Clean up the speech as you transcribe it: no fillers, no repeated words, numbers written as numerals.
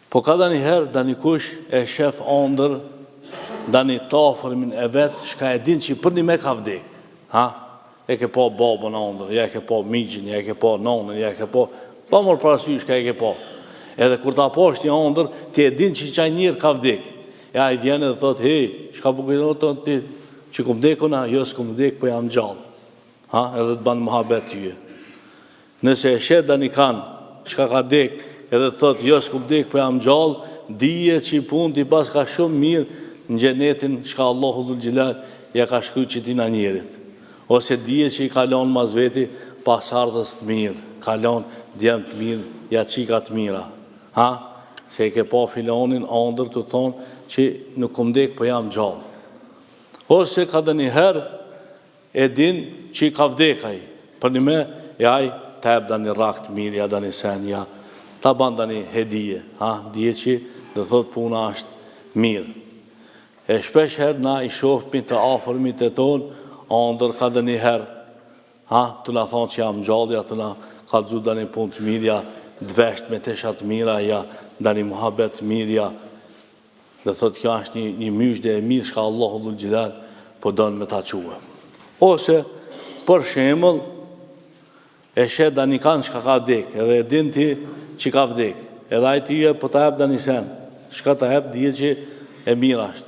Po ka da një herë, da një kush e shef ondër, da një tafërmin e vetë, shka e din që për një me ka vdek. E ke po babën ondër, ja e ke po migjin, ja e ke po nonën, ja e ke po... Pa mërë parasysh shka e ke po. Edhe kur ta po është një ondër, ti e din që qaj njërë ka vdek. Ja i djene dhe thot, hej, shka po kujdo të ti, që kum vdekuna, jo s'kum vdek, po jam gjallë. Edhe të banë muhabet tyje. Nëse e shet da një kanë, shka ka dek, edhe thot, jo s'kum vdek, po jam gjallë, dije që i pun t'i pas ka shumë mirë në gjenetin, shka Allahu dhul gjilat, ja ka shkruj që ti na njerit. Ose dije që i kalon mas veti, pas ardhës të mirë, kalon djem të mirë, ja qika të mira. Se i ke pa filonin ondër të thonë që nuk kum vdek, po jam gjallë. Ose ka dhe një herë e din që i ka vdekaj, për një me, ja i të ebë da një rakt mirë, ja da një sen, ja ta ban da një hedije, dije që dhe thot puna është mirë. E shpesh herë na i shofëmi të afërmit e tonë, ondër ka dhe një herë, të na thonë që jam gjallë, ja të na ka dzu da një punë të mirë, ja dvesht me teshat mira, ja da një muhabet mirë, ja dhe thot kjo është një myshde e mirë shka Allahu dhul gjilal po donë me ta quë. Ose, për shemëll, e shet da një kanë shka ka vdek, edhe e din ti që ka vdek, edhe ajti e po ta hep da një sen, shka ta hep dhije që e mirë ashtë.